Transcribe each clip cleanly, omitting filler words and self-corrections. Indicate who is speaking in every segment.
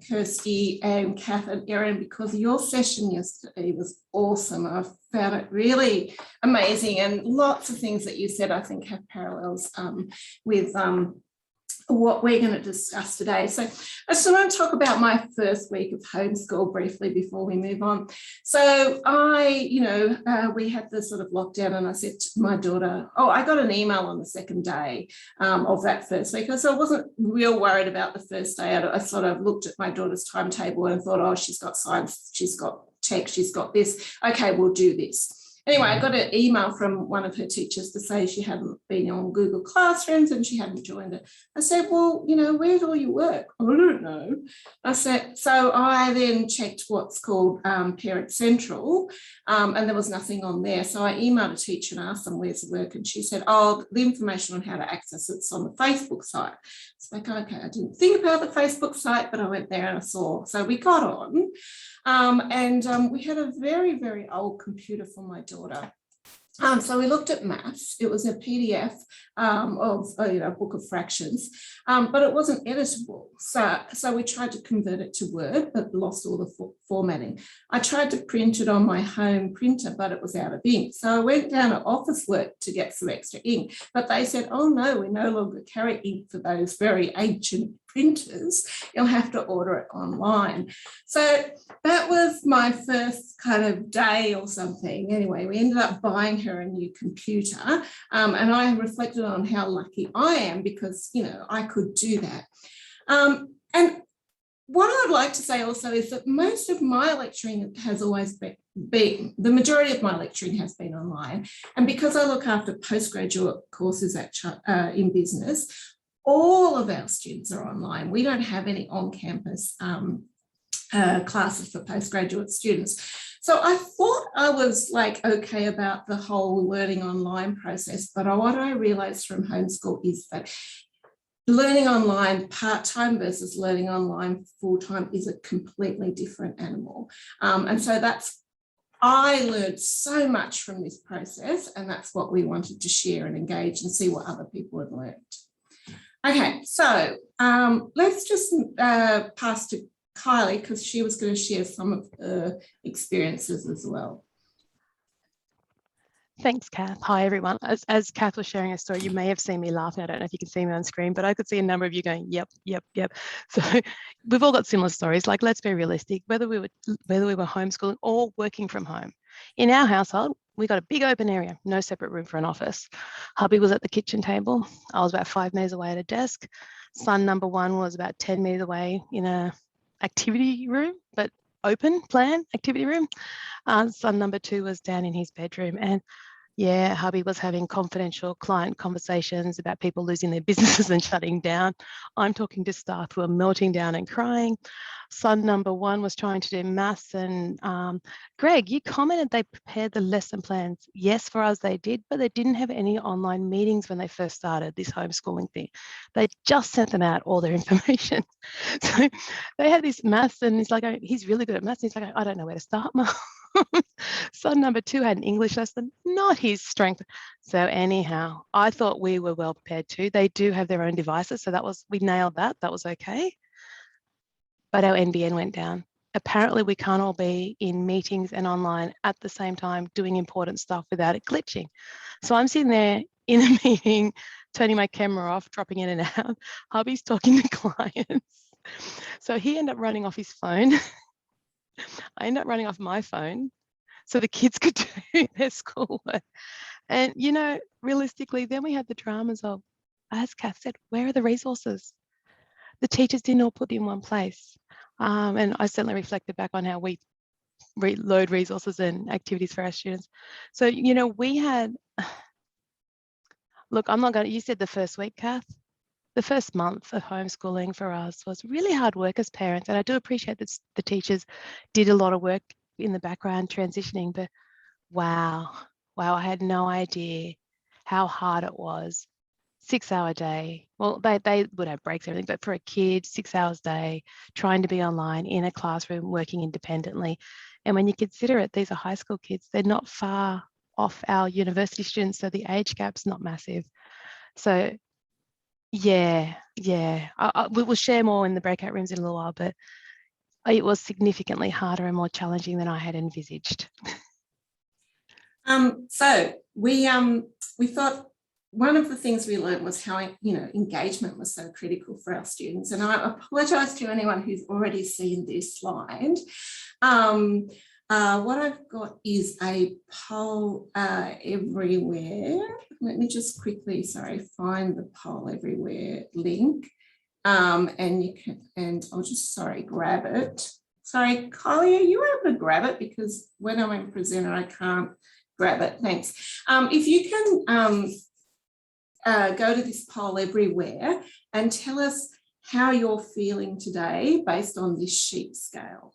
Speaker 1: Kirsty and Kath and Erin, because your session yesterday was awesome. I found it really amazing, and lots of things that you said I think have parallels with what we're going to discuss today. So I just want to talk about my first week of homeschool briefly before we move on. So we had this sort of lockdown, and I said to my daughter, I got an email on the second day of that first week. So I wasn't real worried about the first day. I sort of looked at my daughter's timetable and thought, she's got science, she's got tech, she's got this. Okay, we'll do this. Anyway, I got an email from one of her teachers to say she hadn't been on Google Classrooms and she hadn't joined it. I said, well, where's all your work? I don't know. I said, so I then checked what's called Parent Central, and there was nothing on there. So I emailed a teacher and asked them, where's the work? And she said, the information on how to access it's on the Facebook site. It's like, okay, I didn't think about the Facebook site, but I went there and I saw. So we got on. And we had a very, very old computer for my daughter. So we looked at maths. It was a PDF of a book of fractions, but it wasn't editable. So we tried to convert it to Word, but lost all the formatting. I tried to print it on my home printer, but it was out of ink. So I went down to Office Work to get some extra ink, but they said, oh no, we no longer carry ink for those very ancient printers. You'll have to order it online. So that was my first kind of day or something. Anyway, we ended up buying her a new computer, and I reflected on how lucky I am because, I could do that. And what I'd like to say also is that most of my lecturing has always been, the majority of my lecturing has been online. And because I look after postgraduate courses in business, all of our students are online. We don't have any on-campus classes for postgraduate students. So I thought I was okay about the whole learning online process, but what I realized from homeschool is that learning online part-time versus learning online full-time is a completely different animal. And so I learned so much from this process, and that's what we wanted to share and engage and see what other people had learned. Okay, so let's just pass to Kylie because she was going to share some of her experiences as well.
Speaker 2: Thanks, Kath. Hi, everyone. As Kath was sharing her story, you may have seen me laughing. I don't know if you can see me on screen, but I could see a number of you going, yep, yep, yep. So we've all got similar stories. Let's be realistic, whether we were homeschooling or working from home. In our household, we got a big open area, no separate room for an office. Hubby was at the kitchen table. I was about 5 meters away at a desk. Son number 1 was about 10 meters away in a activity room, but open plan activity room. Son number 2 was down in his bedroom, and yeah, hubby was having confidential client conversations about people losing their businesses and shutting down. I'm talking to staff who are melting down and crying. Son number 1 was trying to do maths, and Greg, you commented they prepared the lesson plans. Yes, for us they did, but they didn't have any online meetings when they first started this homeschooling thing. They just sent them out all their information. So they had this maths, and he's like, he's really good at maths. He's like, I don't know where to start, Mum. Son number 2 had an English lesson, not his strength. So anyhow, I thought we were well prepared too. They do have their own devices, so we nailed that. That was okay. But our NBN went down. Apparently we can't all be in meetings and online at the same time doing important stuff without it glitching. So I'm sitting there in a meeting, turning my camera off, dropping in and out. Hubby's talking to clients. So he ended up running off his phone. I ended up running off my phone so the kids could do their schoolwork. And, realistically, then we had the dramas of, as Kath said, where are the resources? The teachers didn't all put in one place. And I certainly reflected back on how we load resources and activities for our students. So, we had, look, I'm not going to, you said the first week, Kath. The first month of homeschooling for us was really hard work as parents. And I do appreciate that the teachers did a lot of work in the background transitioning, but wow, I had no idea how hard it was. 6-hour day. Well, they would have breaks and everything, but for a kid, 6 hours a day, trying to be online in a classroom, working independently. And when you consider it, these are high school kids. They're not far off our university students, so the age gap's not massive. So yeah, Yeah, we will share more in the breakout rooms in a little while, but it was significantly harder and more challenging than I had envisaged.
Speaker 1: So we thought one of the things we learned was how, engagement was so critical for our students. And I apologise to anyone who's already seen this slide. What I've got is a poll everywhere. Let me just quickly, find the poll everywhere link. And you can, and I'll just, grab it. Sorry, Kylie, are you able to grab it? Because when I'm in presenter, I can't grab it. Thanks. If you can go to this poll everywhere and tell us how you're feeling today based on this sheep scale.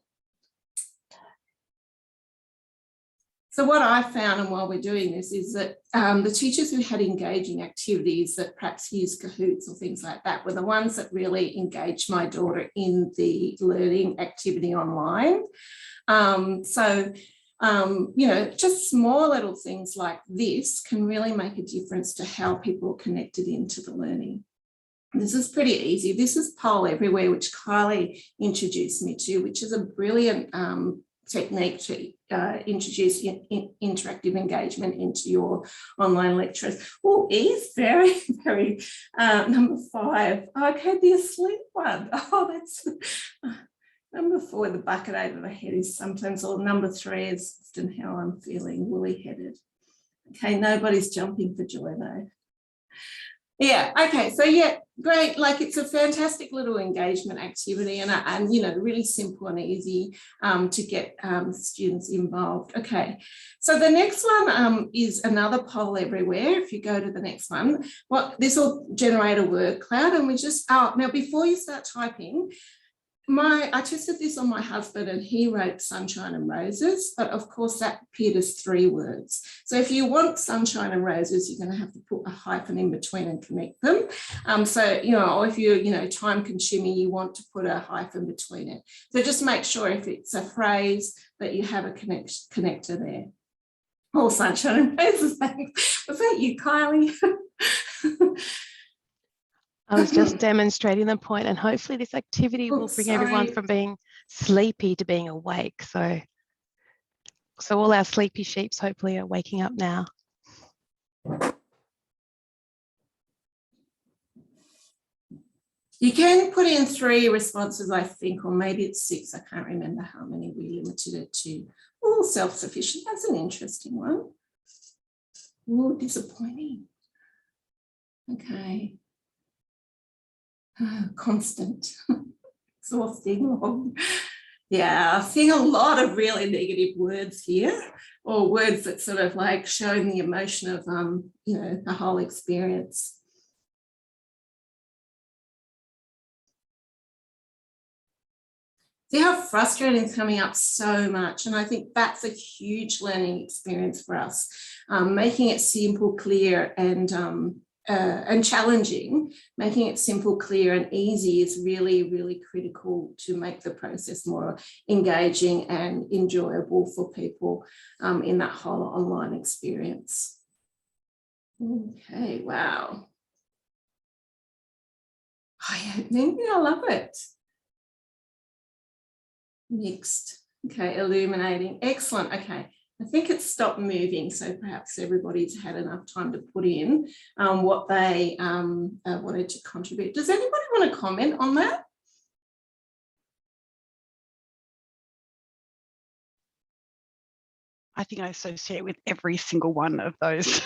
Speaker 1: So what I found, and while we're doing this, is that the teachers who had engaging activities that perhaps used Kahoots or things like that were the ones that really engaged my daughter in the learning activity online. Just small little things like this can really make a difference to how people are connected into the learning. This is pretty easy. This is Poll Everywhere, which Kylie introduced me to, which is a brilliant technique to introduce interactive engagement into your online lectures. Oh, E's very, very, number 5. Okay, the asleep one. Oh, that's number 4, the bucket over the head is sometimes, or number 3 is often how I'm feeling, woolly headed. Okay, nobody's jumping for joy though. Yeah, okay, so yeah, great. Like, it's a fantastic little engagement activity and really simple and easy to get students involved. Okay, so the next one is another poll everywhere. If you go to the next one, this will generate a word cloud, and we just, now before you start typing, I tested this on my husband and he wrote sunshine and roses, but of course that appeared as 3 words. So if you want sunshine and roses, you're going to have to put a hyphen in between and connect them. Or if you're, time consuming, you want to put a hyphen between it. So just make sure if it's a phrase that you have a connector there. Oh, sunshine and roses, thanks. Was that you, Kylie?
Speaker 2: I was just demonstrating the point, and hopefully this activity will bring everyone from being sleepy to being awake. So all our sleepy sheeps hopefully are waking up now.
Speaker 1: You can put in 3 responses, I think, or maybe it's 6. I can't remember how many we limited it to. Oh, self-sufficient. That's an interesting one. Oh, disappointing. Okay. Constant, exhausting. Yeah, I've seen a lot of really negative words here, or words that sort of like showing the emotion of, the whole experience. See how frustrating is coming up so much, and I think that's a huge learning experience for us. Making it simple, clear, and challenging, making it simple, clear and easy is really, really critical to make the process more engaging and enjoyable for people in that whole online experience. Okay, wow. I love it. Mixed. Okay, illuminating. Excellent. Okay. I think it's stopped moving, so perhaps everybody's had enough time to put in what they wanted to contribute. Does anybody want to comment on that?
Speaker 3: I think I associate with every single one of those.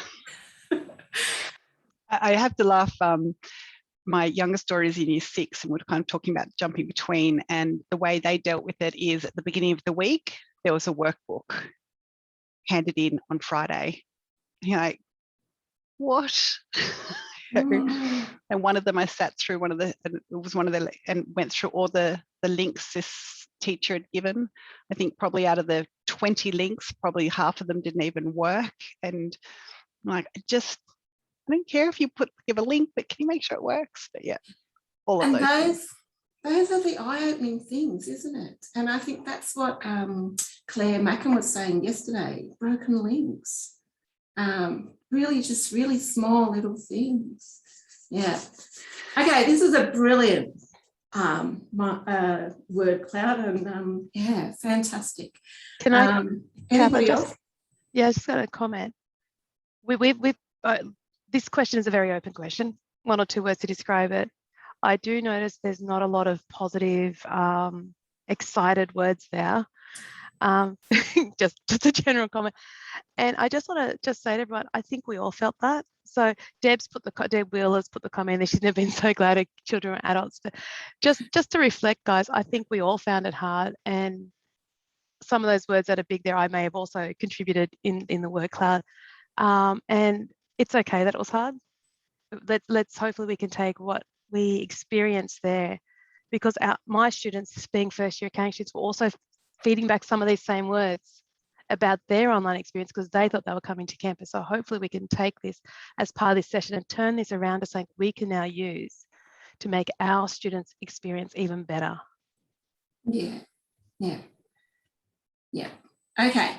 Speaker 3: I have to laugh. My youngest daughter is in year 6, and we're kind of talking about jumping between, and the way they dealt with it is at the beginning of the week, there was a workbook handed in on Friday. And you're like, what? And one of them I sat through and went through all the links this teacher had given. I think probably out of the 20 links, probably half of them didn't even work. And I'm like, I don't care if you give a link, but can you make sure it works? But yeah, all of those.
Speaker 1: Those are the eye-opening things, isn't it? And I think that's what Claire Mackin was saying yesterday, broken links. Really just really small little things. Yeah. Okay, this is a brilliant word cloud, and yeah, fantastic.
Speaker 2: Can I,
Speaker 1: Anybody
Speaker 2: Kath,
Speaker 1: else?
Speaker 2: Yeah, I just got a comment. This question is a very open question. 1 or 2 words to describe it. I do notice there's not a lot of positive, excited words there. Just a general comment. And I just want to just say to everyone, I think we all felt that. So Deb Wheel has put the comment that she's never been so glad her children are adults. But just to reflect, guys, I think we all found it hard, and some of those words that are big there, I may have also contributed in the word cloud. And it's okay that it was hard. Let's hopefully we can take what we experienced there, because my students, being first year accounting students, were also feeding back some of these same words about their online experience because they thought they were coming to campus. So hopefully we can take this as part of this session and turn this around to something we can now use to make our students' experience even better.
Speaker 1: Yeah. Okay.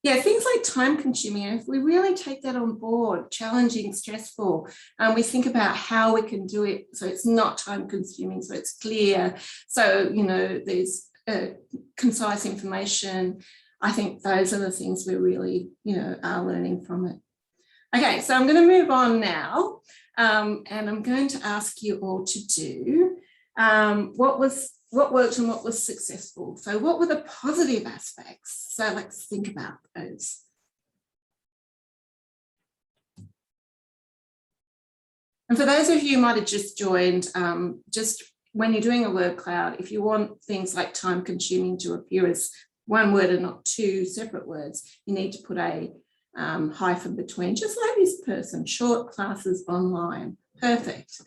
Speaker 1: Yeah, things like time consuming, if we really take that on board, challenging, stressful, we think about how we can do it so it's not time consuming, so it's clear. So, there's concise information. I think those are the things we really, are learning from it. Okay, so I'm going to move on now, and I'm going to ask you all to do what worked and what was successful. So what were the positive aspects? So let's think about those. And for those of you who might have just joined, just when you're doing a word cloud, if you want things like time consuming to appear as one word and not 2 separate words, you need to put a hyphen between, just like this person, short classes online. Perfect.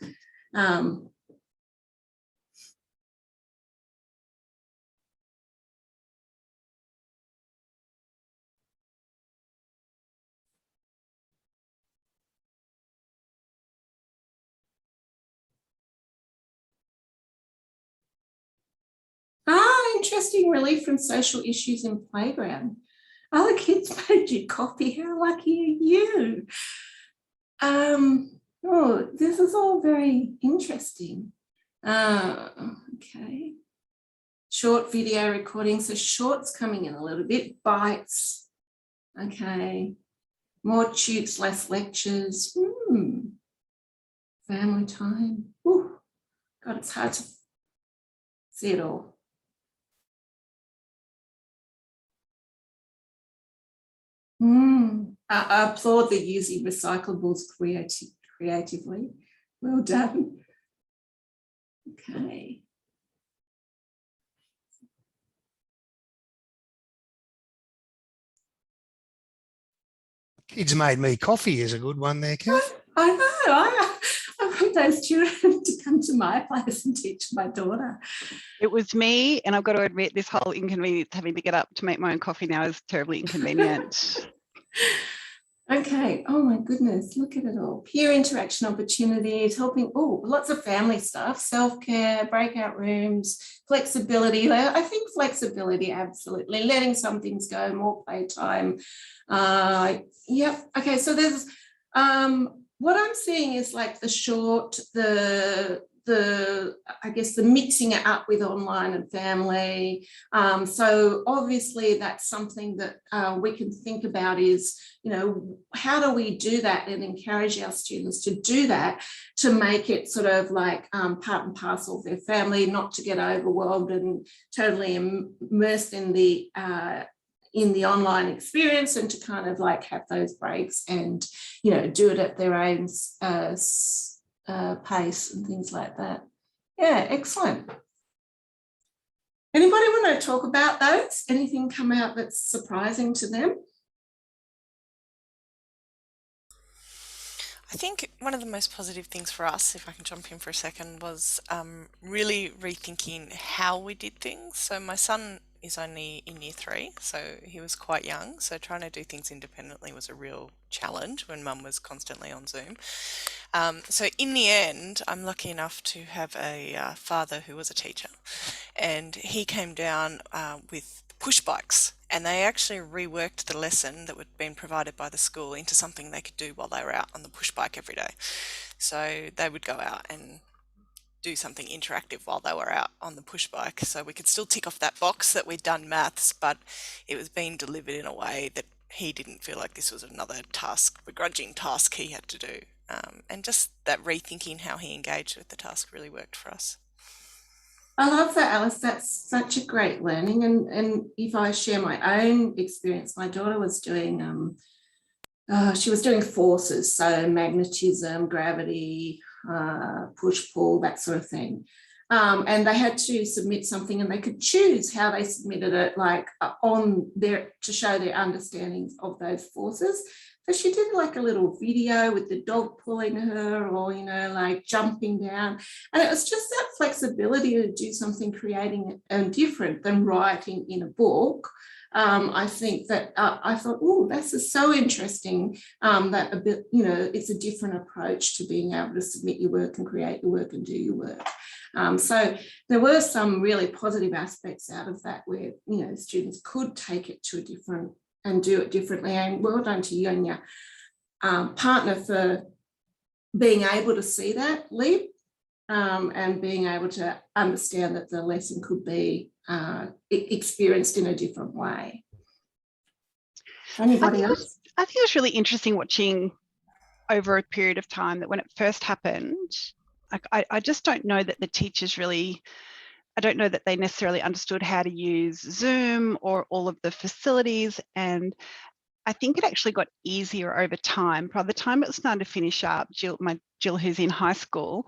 Speaker 1: Interesting relief from social issues in playground. Other kids made you coffee. How lucky are you? Oh, this is all very interesting. Okay. Short video recording. So shorts coming in a little bit. Bites. Okay. More tubes, less lectures. Family time. Ooh. God, it's hard to see it all. I applaud the using recyclables creatively. Well done. Okay.
Speaker 4: Kids made me coffee is a good one there, Kath.
Speaker 1: I know. I want those children to come to my place and teach my daughter.
Speaker 3: It was me, and I've got to admit, this whole inconvenience having to get up to make my own coffee now is terribly inconvenient.
Speaker 1: Okay. Oh my goodness. Look at it all. Peer interaction opportunities, helping, lots of family stuff, self-care, breakout rooms, flexibility. I think flexibility, absolutely. Letting some things go, more playtime. Yep. Okay. So there's, what I'm seeing is like the short, I guess the mixing it up with online and family. So obviously that's something that we can think about is, how do we do that and encourage our students to do that, to make it sort of like part and parcel of their family, not to get overwhelmed and totally immersed in the online experience, and to kind of like have those breaks and, do it at their own pace and things like that. Yeah, excellent. Anybody want to talk about those? Anything come out that's surprising to them?
Speaker 5: I think one of the most positive things for us, if I can jump in for a second, was really rethinking how we did things. So my son is only in year 3, so he was quite young. So trying to do things independently was a real challenge when mum was constantly on Zoom. So in the end, I'm lucky enough to have a father who was a teacher, and he came down with push bikes, and they actually reworked the lesson that had been provided by the school into something they could do while they were out on the push bike every day. So they would go out and do something interactive while they were out on the push bike. So we could still tick off that box that we'd done maths, but it was being delivered in a way that he didn't feel like this was another task, begrudging task he had to do. And just that rethinking how he engaged with the task really worked for us.
Speaker 1: I love that, Alice. That's such a great learning. And if I share my own experience, my daughter was doing, she was doing forces, so magnetism, gravity, push, pull, that sort of thing. And they had to submit something, and they could choose how they submitted it, like on their, to show their understanding of those forces. So she did like a little video with the dog pulling her, or, you know, like jumping down. And it was just that flexibility to do something creating and different than writing in a book. I think that I thought, oh, this is so interesting, that a bit, you know, it's a different approach to being able to submit your work and create your work and do your work. So there were some really positive aspects out of that, where, you know, students could take it to a different and do it differently. And well done to you and your partner for being able to see that leap, and being able to understand that the lesson could be experienced in a different way. Anybody else?
Speaker 3: I think it was really interesting watching over a period of time that when it first happened, I just don't know that the teachers really, I don't know that they necessarily understood how to use Zoom or all of the facilities. And I think it actually got easier over time. By the time it was starting to finish up, Jill, who's in high school,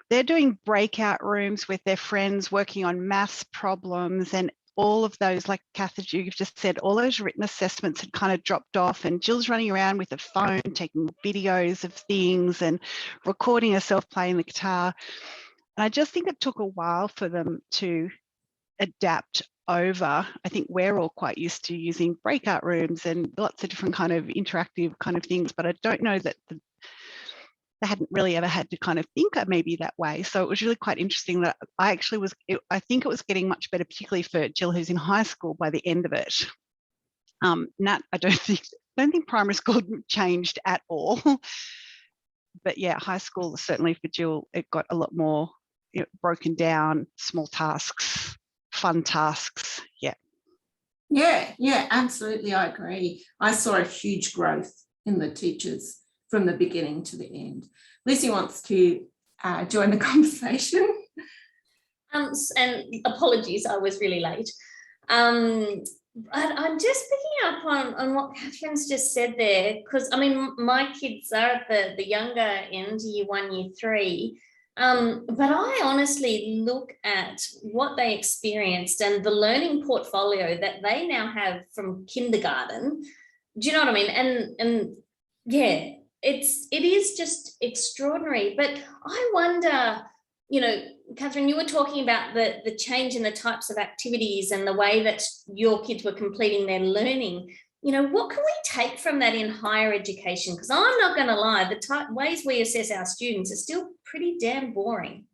Speaker 3: they're doing breakout rooms with their friends, working on maths problems, and all of those, like Kath, as you've just said, all those written assessments had kind of dropped off, and Jill's running around with a phone, taking videos of things and recording herself playing the guitar. And I just think it took a while for them to adapt over. I think we're all quite used to using breakout rooms and lots of different kind of interactive kind of things, but I don't know that they hadn't really ever had to kind of think maybe that way. So it was really quite interesting that I think it was getting much better, particularly for Jill, who's in high school, by the end of it. Nat, I don't think primary school changed at all. But yeah, high school, certainly for Jill, it got a lot more, you know, broken down, small tasks, fun tasks. Yeah.
Speaker 1: Yeah, absolutely. I agree. I saw a huge growth in the teachers from the beginning to the end. Lucy wants to join the conversation.
Speaker 6: And apologies, I was really late. I'm just picking up on what Catherine's just said there, because I mean, my kids are at the younger end, year 1, year 3. But I honestly look at what they experienced and the learning portfolio that they now have from kindergarten. Do you know what I mean? And yeah, it is just extraordinary. But I wonder, you know, Catherine, you were talking about the change in the types of activities and the way that your kids were completing their learning. You know, what can we take from that in higher education? Because I'm not going to lie, the ways we assess our students are still pretty damn boring.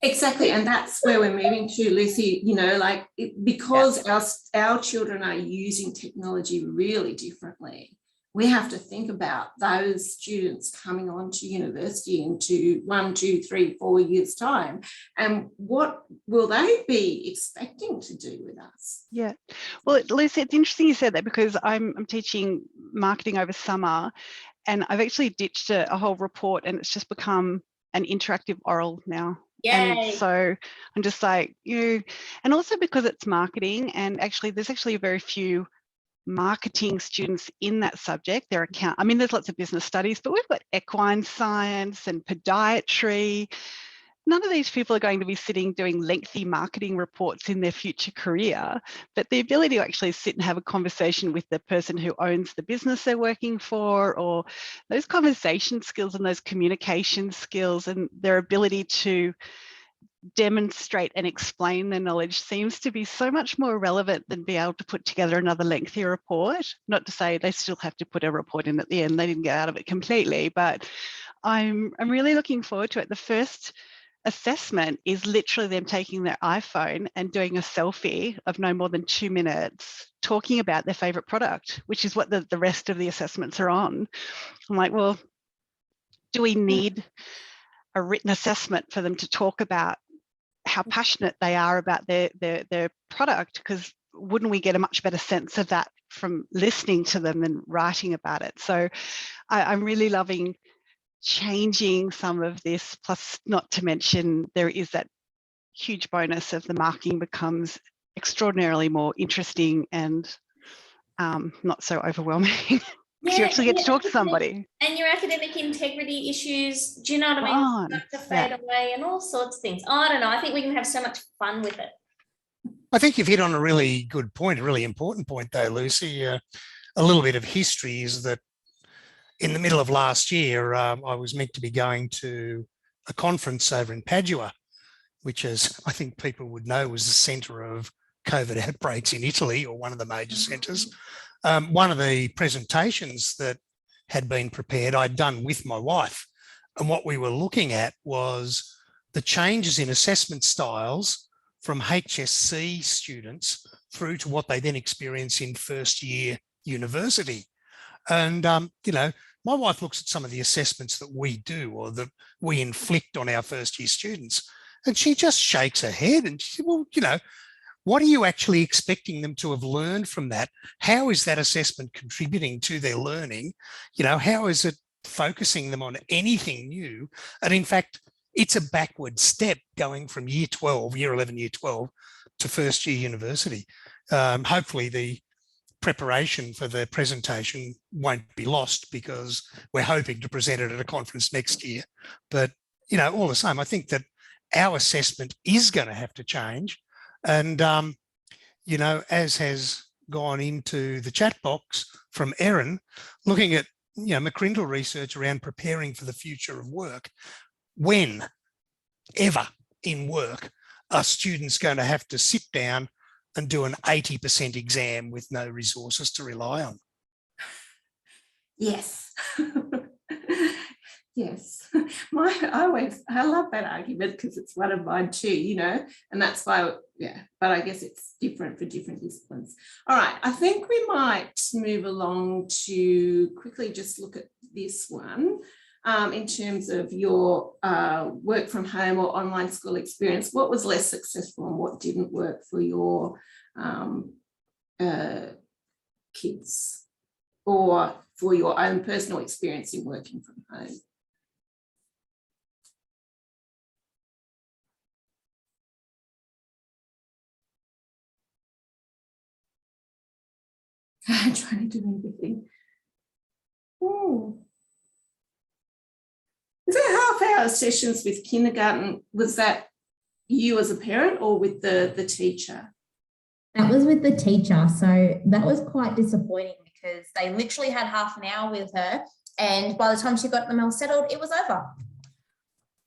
Speaker 1: Exactly, and that's where we're moving to, Lucy. You know, like because our children are using technology really differently, we have to think about those students coming on to university into 1, 2, 3, 4 years' time, and what will they be expecting to do with us?
Speaker 3: Yeah, well, Lucy, it's interesting you said that, because I'm teaching marketing over summer, and I've actually ditched a whole report, and it's just become an interactive oral now.
Speaker 6: Yay.
Speaker 3: And so I'm just like, and also because it's marketing, and actually there's actually very few marketing students in that subject. There's lots of business studies, but we've got equine science and podiatry. None of these people are going to be sitting doing lengthy marketing reports in their future career, but the ability to actually sit and have a conversation with the person who owns the business they're working for, or those conversation skills and those communication skills and their ability to demonstrate and explain their knowledge seems to be so much more relevant than be able to put together another lengthy report. Not to say they still have to put a report in at the end, they didn't get out of it completely, but I'm really looking forward to it. The first assessment is literally them taking their iPhone and doing a selfie of no more than 2 minutes, talking about their favorite product, which is what the rest of the assessments are on. I'm like, well, do we need a written assessment for them to talk about how passionate they are about their product? Because wouldn't we get a much better sense of that from listening to them than writing about it? So I'm really loving changing some of this, plus not to mention there is that huge bonus of the marking becomes extraordinarily more interesting and not so overwhelming. You actually get to talk to somebody.
Speaker 6: And your academic integrity issues, do you know what I mean? Start to fade away and all sorts of things. I don't know. I think we can have so much fun with it.
Speaker 4: I think you've hit on a really good point, a really important point though, Lucy. A little bit of history is that in the middle of last year, I was meant to be going to a conference over in Padua, which, as I think people would know, was the centre of COVID outbreaks in Italy, or one of the major centres. One of the presentations that had been prepared, I'd done with my wife. And what we were looking at was the changes in assessment styles from HSC students through to what they then experience in first year university. And, you know, my wife looks at some of the assessments that we do or that we inflict on our first year students, and she just shakes her head and she said, well, you know, what are you actually expecting them to have learned from that? How is that assessment contributing to their learning? You know, how is it focusing them on anything new? And in fact, it's a backward step going from year 12, year 11, year 12 to first year university. Hopefully the preparation for the presentation won't be lost because we're hoping to present it at a conference next year. But, you know, all the same, I think that our assessment is going to have to change. And, you know, as has gone into the chat box from Erin, looking at, you know, McCrindle research around preparing for the future of work, when ever in work are students going to have to sit down and do an 80% exam with no resources to rely on?
Speaker 1: Yes. Yes. I love that argument because it's one of mine too, you know, and that's why, yeah, but I guess it's different for different disciplines. All right, I think we might move along to quickly just look at this one. In terms of your work from home or online school experience, what was less successful and what didn't work for your kids, or for your own personal experience in working from home? Trying to do everything. Oh. Is it half-hour sessions with kindergarten? Was that you as a parent or with the teacher?
Speaker 7: That was with the teacher. So that was quite disappointing because they literally had half an hour with her, and by the time she got them all settled, it was over.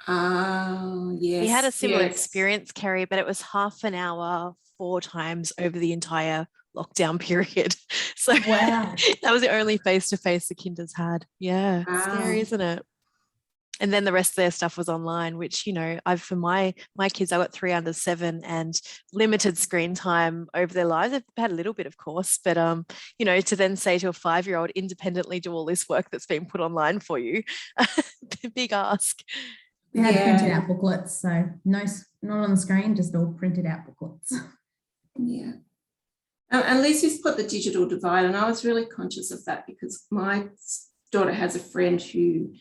Speaker 1: Oh, yes.
Speaker 8: We had a similar experience, Kerry, but it was half an hour 4 times over the entire lockdown period. So
Speaker 7: wow.
Speaker 8: That was the only face-to-face the kinders had. Yeah, scary, isn't it? And then the rest of their stuff was online, which, you know, for my kids, I got 3 under 7 and limited screen time over their lives. They've had a little bit, of course, but, you know, to then say to a 5-year-old, independently do all this work that's been put online for you, big ask.
Speaker 7: We had printed out booklets, so no, not on the screen, just all printed out booklets.
Speaker 1: Yeah. And Lucy's put the digital divide, and I was really conscious of that because my daughter has a friend who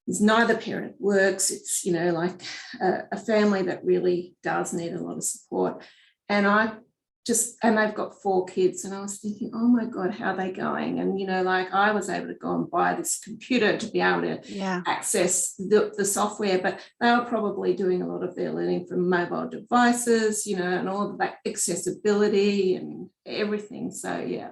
Speaker 1: is neither parent works. It's, you know, like a family that really does need a lot of support. And they've got 4 kids, and I was thinking, oh my God, how are they going? And, you know, like I was able to go and buy this computer to be able to access the software, but they were probably doing a lot of their learning from mobile devices, you know, and all of that accessibility and everything. So, yeah.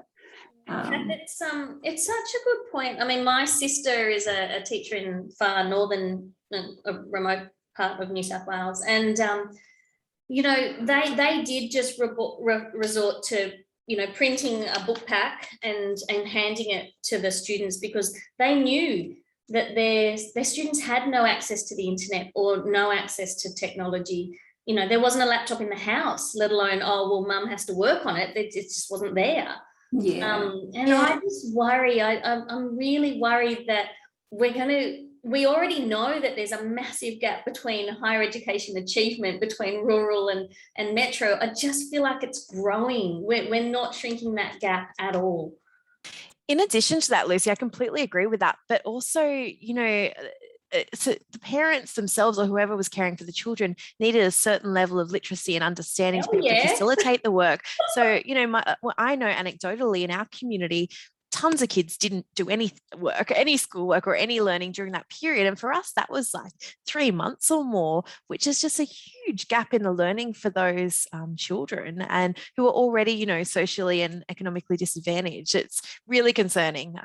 Speaker 6: It's such a good point. I mean, my sister is a teacher in far northern, a remote part of New South Wales, and you know, they did just resort to, you know, printing a book pack and handing it to the students because they knew that their students had no access to the internet or no access to technology. You know, there wasn't a laptop in the house, let alone, oh, well, mum has to work on it. It just wasn't there.
Speaker 1: Yeah.
Speaker 6: And I just worry, I'm really worried that we already know that there's a massive gap between higher education achievement between rural and metro. I just feel like it's growing. We're not shrinking that gap at all.
Speaker 8: In addition to that, Lucy, I completely agree with that. But also, you know, so the parents themselves or whoever was caring for the children needed a certain level of literacy and understanding to be able to facilitate the work. So, you know, I know anecdotally in our community, tons of kids didn't do any work, any schoolwork or any learning during that period. And for us, that was like 3 months or more, which is just a huge gap in the learning for those children and who are already, you know, socially and economically disadvantaged. It's really concerning.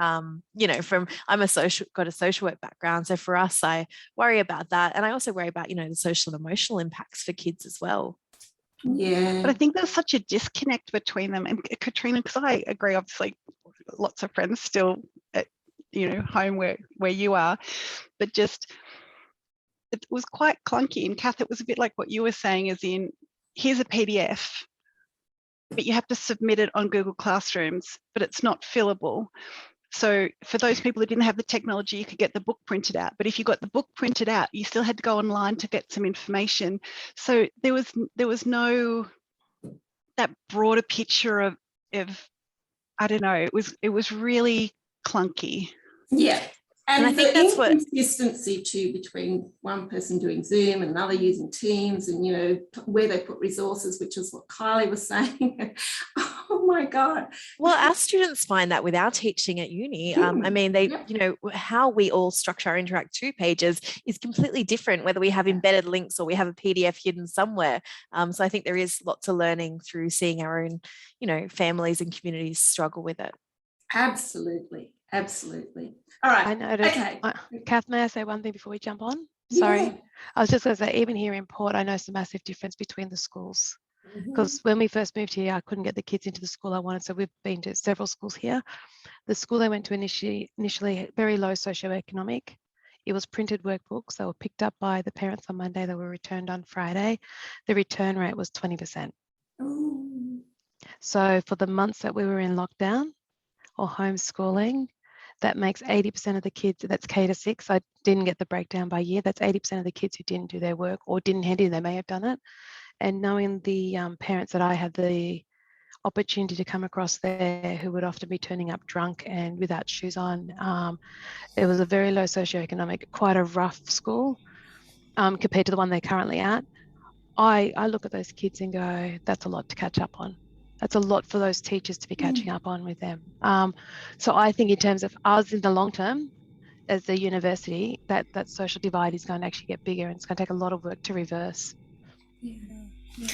Speaker 8: You know, got a social work background. So for us, I worry about that. And I also worry about, you know, the social and emotional impacts for kids as well.
Speaker 1: Yeah.
Speaker 3: But I think there's such a disconnect between them. And Katrina, because I agree, obviously, lots of friends still at, you know, home where you are, but just it was quite clunky. And Kath, it was a bit like what you were saying, as in, here's a PDF, but you have to submit it on Google Classrooms, but it's not fillable. So for those people who didn't have the technology, you could get the book printed out. But if you got the book printed out, you still had to go online to get some information. So there was no that broader picture of I don't know, it was really clunky.
Speaker 1: Yeah. And
Speaker 8: I think that's what
Speaker 1: inconsistency too between one person doing Zoom and another using Teams, and, you know, where they put resources, which is what Kylie was saying. Oh my God.
Speaker 8: Well, our students find that with our teaching at uni. I mean, they, you know, how we all structure our Interact 2 pages is completely different, whether we have embedded links or we have a PDF hidden somewhere. So I think there is lots of learning through seeing our own, you know, families and communities struggle with it.
Speaker 1: Absolutely. Absolutely. All right.
Speaker 2: I noticed.
Speaker 1: Okay.
Speaker 2: Kath, may I say one thing before we jump on? Sorry.
Speaker 1: Yeah.
Speaker 2: I was just going to say, even here in Port, I noticed a massive difference between the schools. Because when we first moved here, I couldn't get the kids into the school I wanted. So we've been to several schools here. The school I went to initially very low socioeconomic. It was printed workbooks. They were picked up by the parents on Monday. They were returned on Friday. The return rate was 20%.
Speaker 1: Ooh.
Speaker 2: So for the months that we were in lockdown or homeschooling, that makes 80% of the kids, that's K to 6. I didn't get the breakdown by year. That's 80% of the kids who didn't do their work or didn't hand in. They may have done it. And knowing the parents that I had the opportunity to come across there who would often be turning up drunk and without shoes on, it was a very low socioeconomic, quite a rough school compared to the one they're currently at. I look at those kids and go, that's a lot to catch up on. That's a lot for those teachers to be catching up on with them. So I think in terms of us in the long term, as the university, that social divide is going to actually get bigger, and it's going to take a lot of work to reverse.
Speaker 1: Yeah.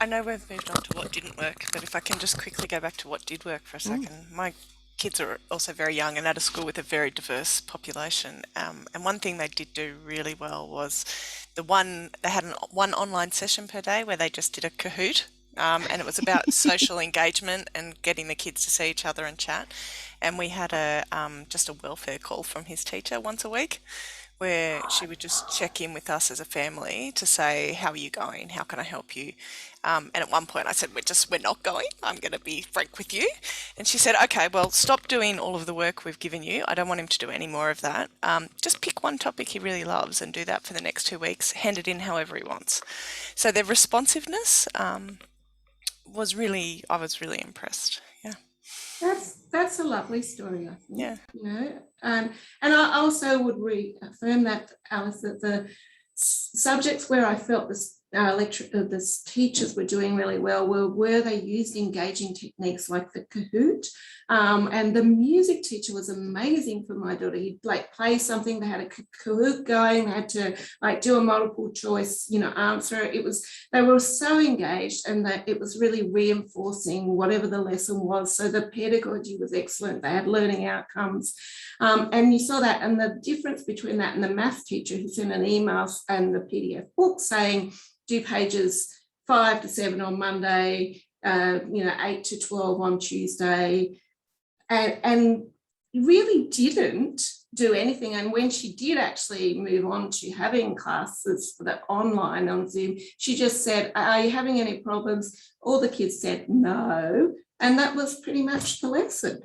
Speaker 5: I know we've moved on to what didn't work, but if I can just quickly go back to what did work for a second. My kids are also very young and at a school with a very diverse population. And one thing they did do really well was they had one online session per day where they just did a Kahoot. And it was about social engagement and getting the kids to see each other and chat. And we had just a welfare call from his teacher once a week, where she would just check in with us as a family to say, how are you going? How can I help you? And at one point I said, we're not going. I'm going to be frank with you. And she said, okay, well, stop doing all of the work we've given you. I don't want him to do any more of that. Just pick one topic he really loves and do that for the next 2 weeks. Hand it in however he wants. So their responsiveness I was really impressed. Yeah.
Speaker 1: That's a lovely story, I think.
Speaker 5: Yeah.
Speaker 1: You know, and I also would reaffirm that, Alice, that the subjects where I felt the teachers were doing really well where they used engaging techniques like the Kahoot, and the music teacher was amazing for my daughter. He'd play something, they had a Kahoot going, they had to do a multiple choice, answer. They were so engaged, and that it was really reinforcing whatever the lesson was. So the pedagogy was excellent. They had learning outcomes, and you saw that. And the difference between that and the math teacher who sent an email and the PDF book saying, do pages 5 to 7 on Monday, 8 to 12 on Tuesday. And really didn't do anything. And when she did actually move on to having classes that online on Zoom, she just said, are you having any problems? All the kids said no. And that was pretty much the lesson.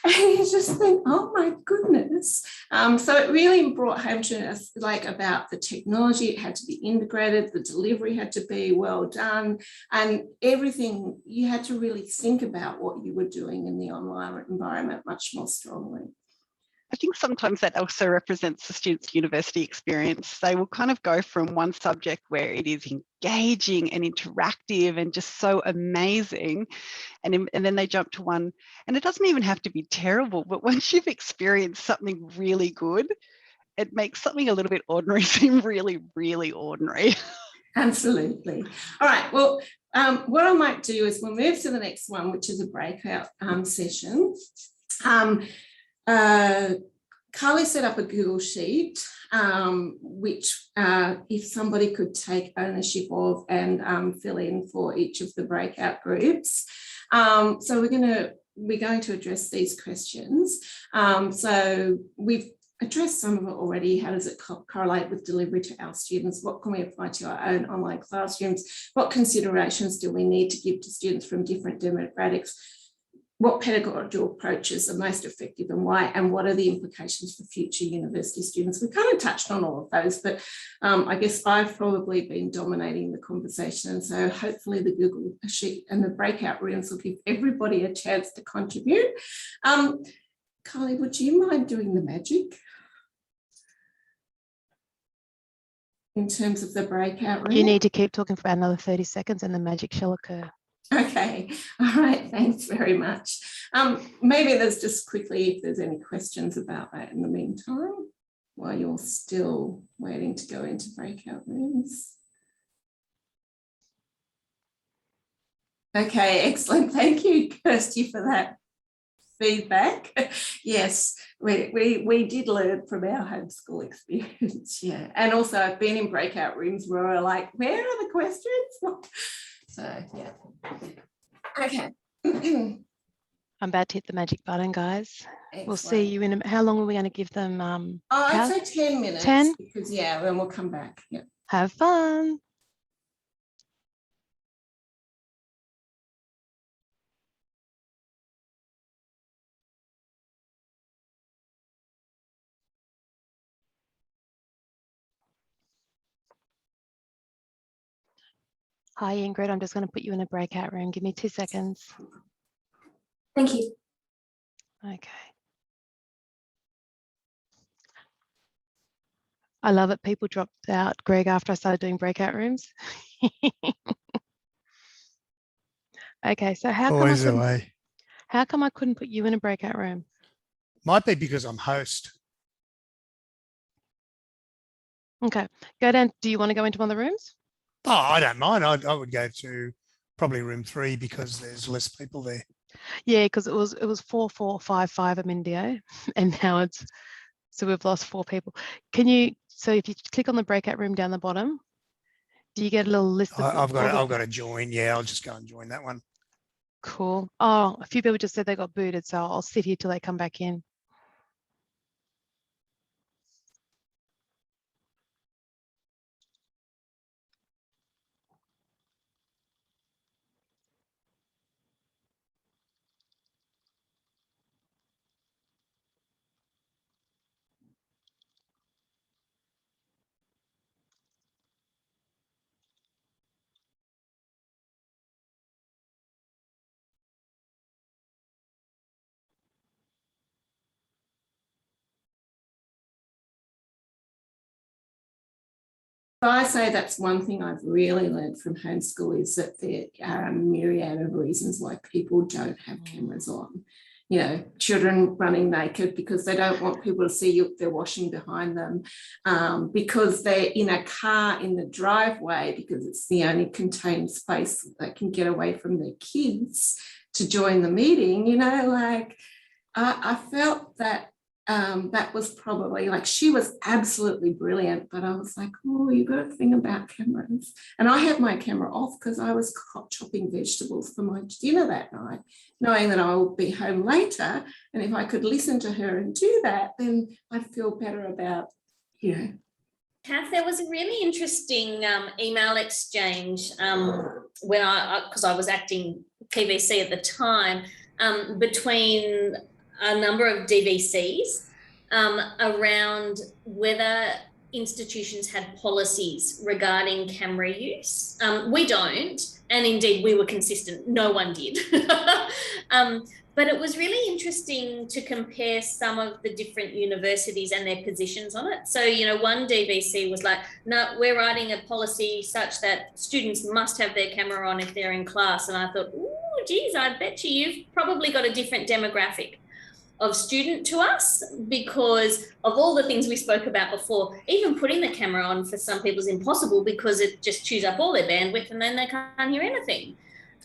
Speaker 1: And you just think, oh my goodness. So it really brought home to us like about the technology. It had to be integrated, the delivery had to be well done, and everything. You had to really think about what you were doing in the online environment much more strongly.
Speaker 3: I think sometimes that also represents the student's university experience. They will kind of go from one subject where it is engaging and interactive and just so amazing, and then they jump to one, and it doesn't even have to be terrible, but once you've experienced something really good, it makes something a little bit ordinary seem really, really ordinary.
Speaker 1: Absolutely. All right, well, what I might do is we'll move to the next one, which is a breakout session. Carly set up a Google Sheet, which if somebody could take ownership of and fill in for each of the breakout groups. So we're going to address these questions. So we've addressed some of it already. How does it correlate with delivery to our students? What can we apply to our own online classrooms? What considerations do we need to give to students from different demographics? What pedagogical approaches are most effective and why? And what are the implications for future university students? We kind of touched on all of those, but I guess I've probably been dominating the conversation. And so hopefully the Google Sheet and the breakout rooms will give everybody a chance to contribute. Carly, would you mind doing the magic in terms of the breakout room?
Speaker 2: You need to keep talking for about another 30 seconds and the magic shall occur.
Speaker 1: Okay, all right, thanks very much. Maybe there's just quickly if there's any questions about that in the meantime, while you're still waiting to go into breakout rooms. Okay, excellent. Thank you, Kirsty, for that feedback. Yes, we did learn from our homeschool experience, yeah. And also I've been in breakout rooms where we're like, where are the questions? So, yeah. Okay.
Speaker 2: I'm about to hit the magic button, guys.
Speaker 1: Excellent.
Speaker 2: We'll see you in how long are we going to give them?
Speaker 1: I'd say 10 minutes.
Speaker 2: 10?
Speaker 1: Because, yeah, then we'll come back. Yeah.
Speaker 2: Have fun. Hi, Ingrid. I'm just going to put you in a breakout room. Give me 2 seconds.
Speaker 6: Thank you.
Speaker 2: Okay. I love it. People dropped out, Greg, after I started doing breakout rooms. Okay, so how come I couldn't put you in a breakout room?
Speaker 4: Might be because I'm host.
Speaker 2: Okay, go down. Do you want to go into one of the rooms?
Speaker 4: Oh, I don't mind. I would go to probably room 3 because there's less people there.
Speaker 2: Yeah, because it was 4455 a Mindio, and now so we've lost 4 people. Can you? So if you click on the breakout room down the bottom, do you get a little list of?
Speaker 4: I've got to join. Yeah, I'll just go and join that one.
Speaker 2: Cool. Oh, a few people just said they got booted, so I'll sit here till they come back in.
Speaker 1: I say that's one thing I've really learned from homeschool is that there are a myriad of reasons why people don't have cameras on. You know, children running naked because they don't want people to see you if they're washing behind them, because they're in a car in the driveway because it's the only contained space that they can get away from their kids to join the meeting. You know, like I felt that that was probably like, she was absolutely brilliant, but I was like, oh, you got to think about cameras. And I had my camera off because I was chopping vegetables for my dinner that night, knowing that I would be home later. And if I could listen to her and do that, then I'd feel better about, you know.
Speaker 6: Kath, there was a really interesting email exchange when because I was acting PVC at the time, between a number of DVCs around whether institutions had policies regarding camera use. We don't, and indeed we were consistent. No one did. But it was really interesting to compare some of the different universities and their positions on it. So, you know, one DVC was like, no, we're writing a policy such that students must have their camera on if they're in class. And I thought, ooh, geez, I bet you've probably got a different demographic of student to us, because of all the things we spoke about before. Even putting the camera on for some people is impossible because it just chews up all their bandwidth and then they can't hear anything.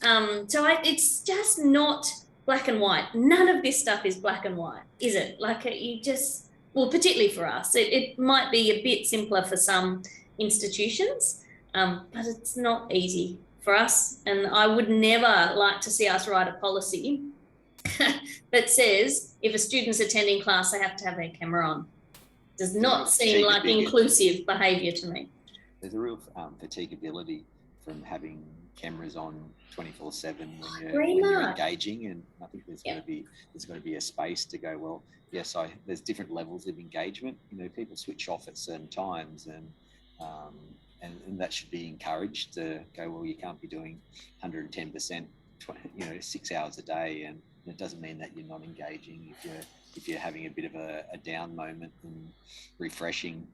Speaker 6: It's just not black and white. None of this stuff is black and white, is it? Like you just, well, particularly for us, it might be a bit simpler for some institutions, but it's not easy for us. And I would never like to see us write a policy that says if a student's attending class, they have to have their camera on. Does not seem like inclusive behaviour to me.
Speaker 9: There's a real fatigability from having cameras on 24/7 when you're engaging, and I think there's got to be a space to go, well, yes, there's different levels of engagement. You know, people switch off at certain times, and that should be encouraged to go, well, you can't be doing 110%, 6 hours a day, and it doesn't mean that you're not engaging if you're having a bit of a down moment and refreshing.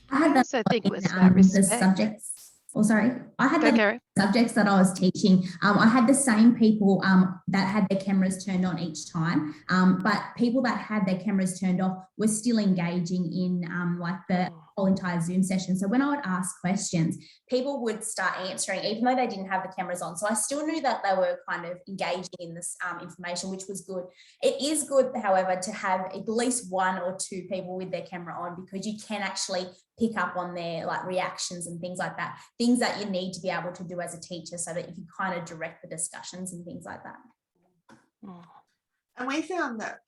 Speaker 7: I
Speaker 2: also think it was about respect.
Speaker 7: The subjects. Oh, sorry. I had
Speaker 2: the
Speaker 7: subjects that I was teaching. I had the same people that had their cameras turned on each time, but people that had their cameras turned off were still engaging in like the whole entire Zoom session. So when I would ask questions, people would start answering, even though they didn't have the cameras on. So I still knew that they were kind of engaging in this information, which was good. It is good, however, to have at least one or two people with their camera on, because you can actually pick up on their like reactions and things like that, things that you need to be able to do as a teacher so that you can kind of direct the discussions and things like that.
Speaker 10: And we found that,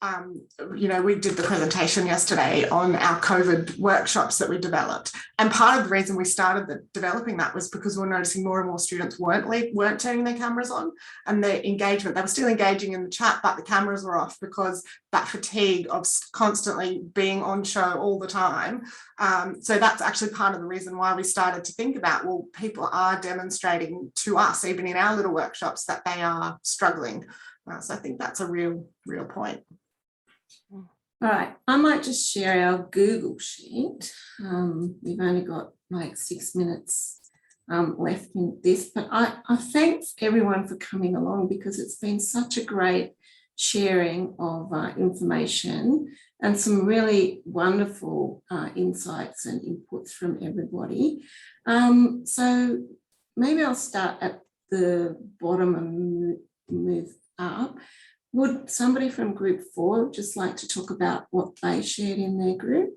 Speaker 10: we did the presentation yesterday on our COVID workshops that we developed. And part of the reason we started developing that was because we were noticing more and more students weren't turning their cameras on, and their engagement, they were still engaging in the chat, but the cameras were off because that fatigue of constantly being on show all the time. So that's actually part of the reason why we started to think about, well, people are demonstrating to us, even in our little workshops, that they are struggling. So I think that's a real point.
Speaker 1: All right, I might just share our Google Sheet. We've only got like 6 minutes left in this, but I thank everyone for coming along, because it's been such a great sharing of information and some really wonderful insights and inputs from everybody. So maybe I'll start at the bottom and move up. Would somebody from group 4 just like to talk about what they shared in their group?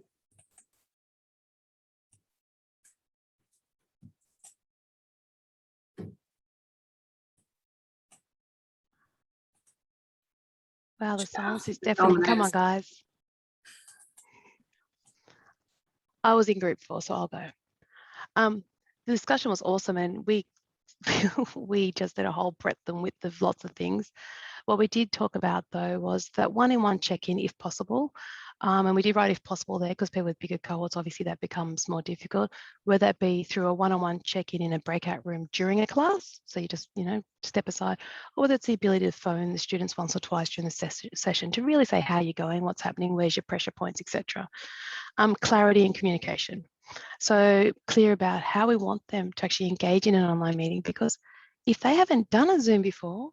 Speaker 2: Wow, the silence is definitely, come on guys. I was in group 4, so I'll go. The discussion was awesome, and we just did a whole breadth and width of lots of things. What we did talk about though was that one-on-one check-in if possible, and we did write if possible there, because people with bigger cohorts, obviously that becomes more difficult, whether that be through a one-on-one check-in in a breakout room during a class, so you just step aside, or whether it's the ability to phone the students once or twice during the session to really say how you're going, what's happening, where's your pressure points, etc. Clarity and communication. So clear about how we want them to actually engage in an online meeting, because if they haven't done a Zoom before,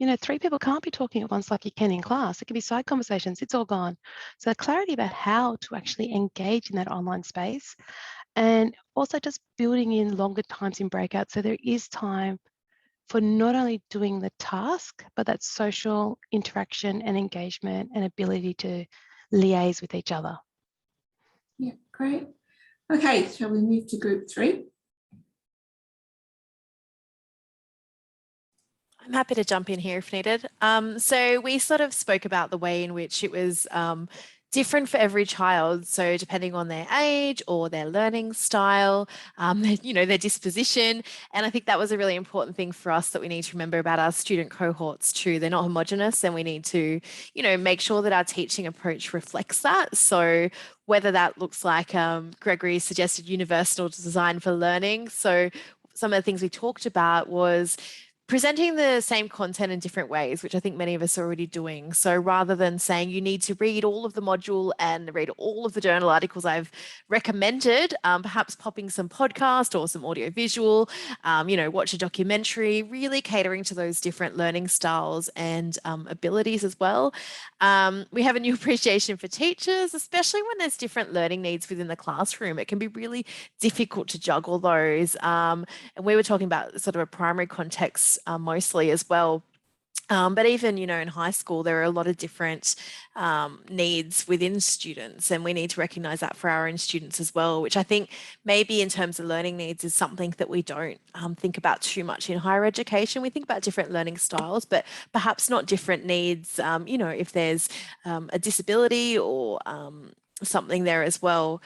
Speaker 2: 3 people can't be talking at once like you can in class. It can be side conversations, it's all gone. So clarity about how to actually engage in that online space, and also just building in longer times in breakout, so there is time for not only doing the task, but that social interaction and engagement and ability to liaise with each other.
Speaker 1: Yeah, great. Okay, shall we move to group 3?
Speaker 8: I'm happy to jump in here if needed. So we sort of spoke about the way in which it was different for every child. So depending on their age or their learning style, their disposition. And I think that was a really important thing for us that we need to remember about our student cohorts too. They're not homogenous, and we need to, make sure that our teaching approach reflects that. So whether that looks like Gregory suggested universal design for learning. So some of the things we talked about was presenting the same content in different ways, which I think many of us are already doing. So rather than saying you need to read all of the module and read all of the journal articles I've recommended, perhaps popping some podcast or some audio visual, watch a documentary, really catering to those different learning styles and abilities as well. We have a new appreciation for teachers, especially when there's different learning needs within the classroom. It can be really difficult to juggle those. And we were talking about sort of a primary context mostly as well. But even, in high school, there are a lot of different needs within students, and we need to recognise that for our own students as well, which I think maybe in terms of learning needs is something that we don't think about too much in higher education. We think about different learning styles, but perhaps not different needs, if there's a disability or something there as well.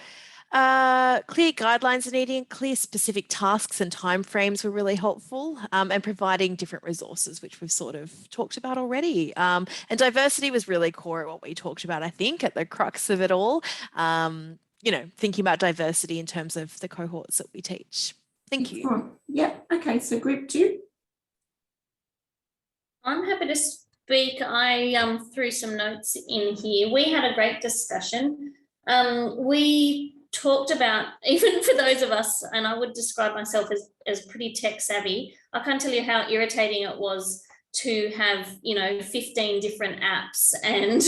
Speaker 8: Clear guidelines are needed, clear specific tasks and timeframes were really helpful, and providing different resources, which we've sort of talked about already. And diversity was really core at what we talked about, I think, at the crux of it all. Thinking about diversity in terms of the cohorts that we teach. Thank you.
Speaker 1: Yeah, okay, so group 2.
Speaker 6: I'm happy to speak. I threw some notes in here. We had a great discussion. We talked about, even for those of us, and I would describe myself as pretty tech savvy, I can't tell you how irritating it was to have 15 different apps and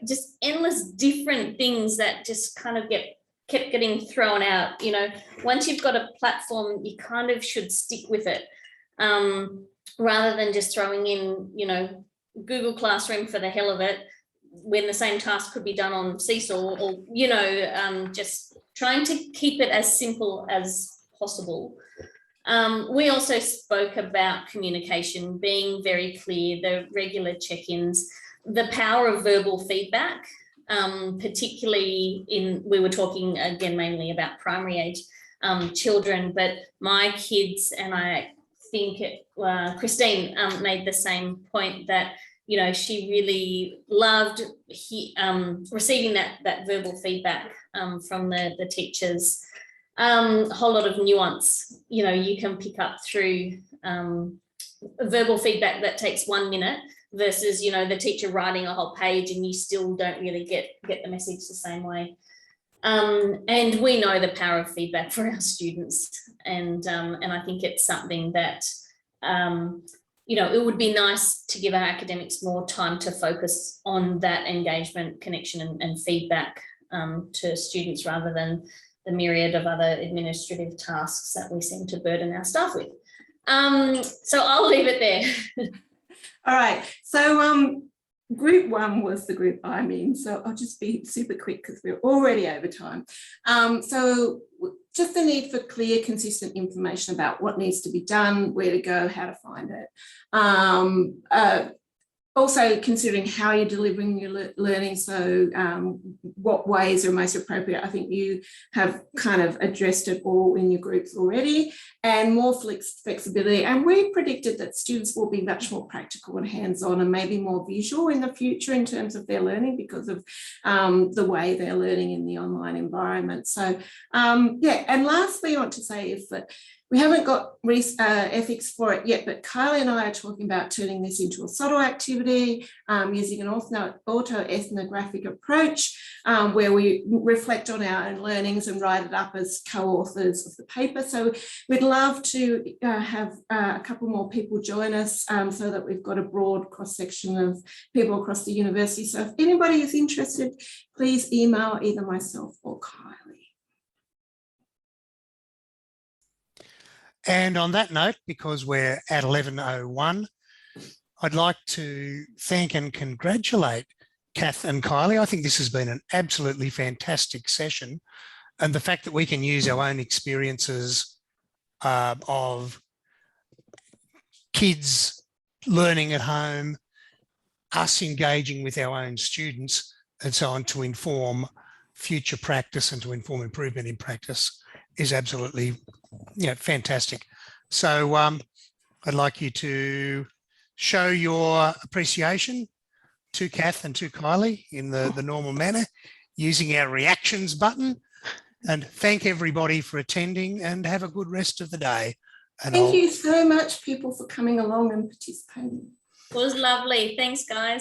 Speaker 6: just endless different things that just kind of kept getting thrown out. Once you've got a platform, you kind of should stick with it, rather than just throwing in Google Classroom for the hell of it, when the same task could be done on Seesaw, or just trying to keep it as simple as possible. We also spoke about communication, being very clear, the regular check-ins, the power of verbal feedback, particularly we were talking again mainly about primary age children, but my kids, and I think Christine made the same point, that she really loved receiving that verbal feedback from the teachers. A whole lot of nuance, you can pick up through verbal feedback that takes 1 minute versus, the teacher writing a whole page and you still don't really get the message the same way. And we know the power of feedback for our students. And I think it's something that, it would be nice to give our academics more time to focus on that engagement, connection and feedback to students, rather than the myriad of other administrative tasks that we seem to burden our staff with. So I'll leave it there.
Speaker 1: All right, so group 1 was the group I'm in, so I'll just be super quick because we're already over time. So just the need for clear, consistent information about what needs to be done, where to go, how to find it. Also considering how you're delivering your learning, so what ways are most appropriate. I think you have kind of addressed it all in your groups already, and more flexibility. And we predicted that students will be much more practical and hands-on and maybe more visual in the future in terms of their learning, because of the way they're learning in the online environment. So yeah, and lastly I want to say is that we haven't got ethics for it yet, but Kylie and I are talking about turning this into a subtle activity, using an auto-ethnographic approach, where we reflect on our own learnings and write it up as co-authors of the paper. So we'd love to have a couple more people join us, so that we've got a broad cross-section of people across the university. So if anybody is interested, please email either myself or Kylie.
Speaker 4: And on that note, because we're at 11:01, I'd like to thank and congratulate Kath and Kylie. I think this has been an absolutely fantastic session. And the fact that we can use our own experiences of kids learning at home, us engaging with our own students and so on to inform future practice and to inform improvement in practice is absolutely, fantastic. So I'd like you to show your appreciation to Kath and to Kylie in the normal manner using our reactions button, and thank everybody for attending and have a good rest of the day. And
Speaker 1: Thank you so much, people, for coming along and participating.
Speaker 6: It was lovely. Thanks, guys.